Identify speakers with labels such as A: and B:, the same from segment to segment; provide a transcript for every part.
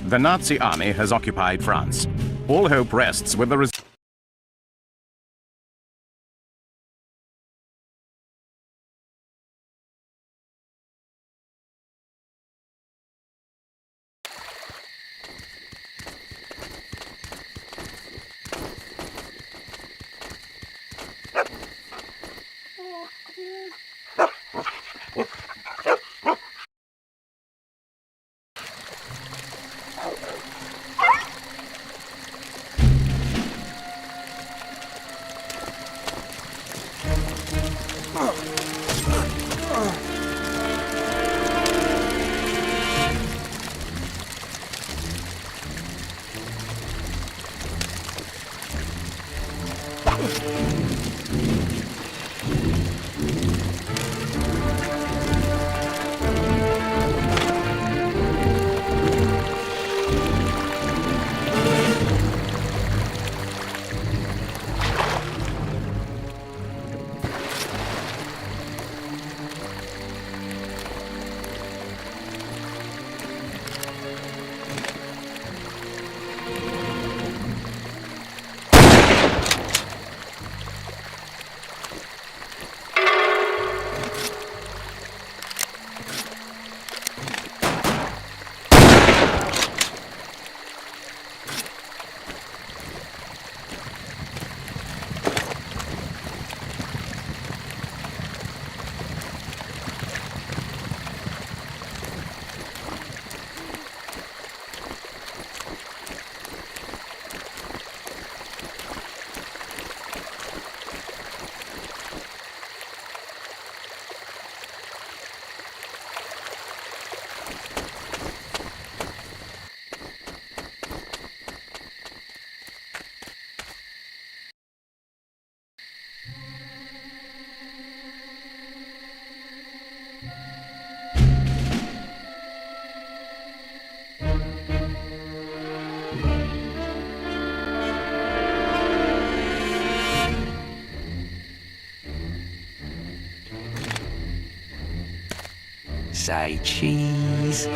A: The Nazi army has occupied France. All hope rests with the
B: Say cheese.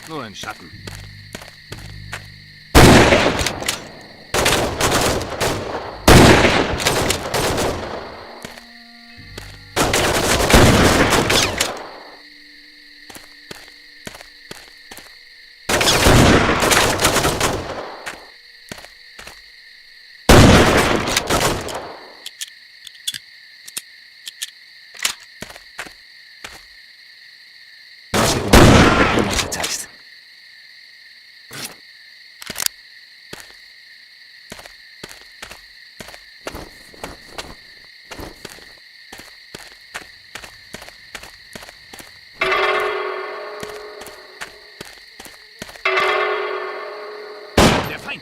C: Nur ein Schatten.
B: Nice little one. Who wants a taste?
C: Der Feind!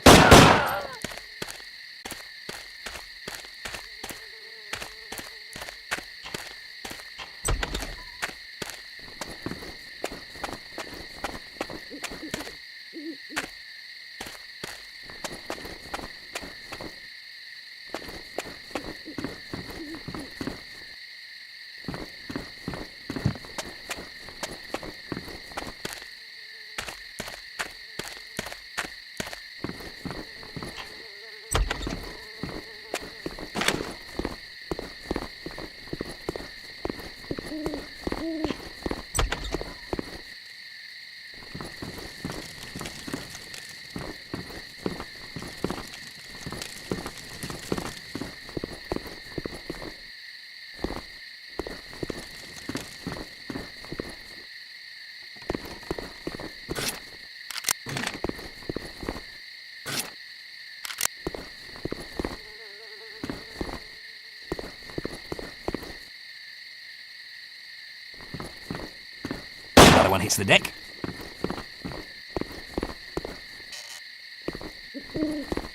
B: Another one hits the deck.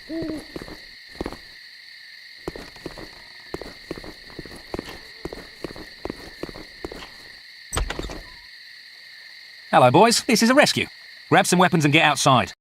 B: Hello, boys. This is a rescue. Grab some weapons and get outside.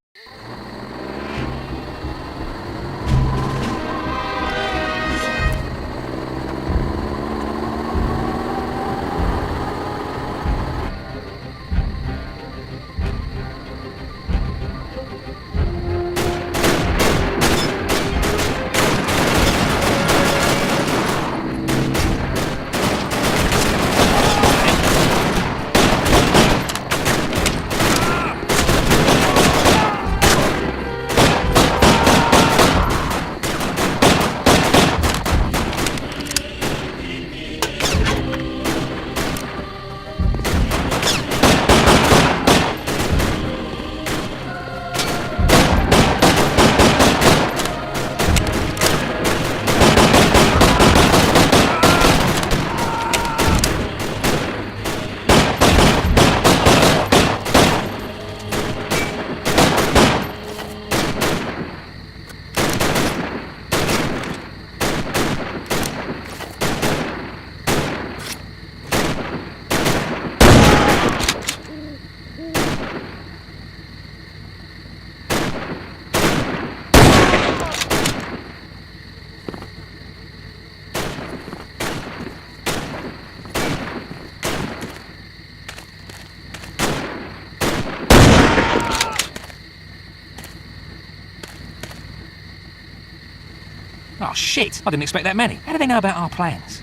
C: Oh, shit! I didn't expect that many. How do they know about our plans?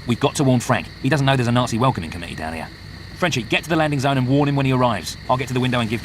C: We've got to warn Frank. He doesn't know there's a Nazi welcoming committee down here. Frenchie, get to the landing zone and warn him when he arrives. I'll get to the window and give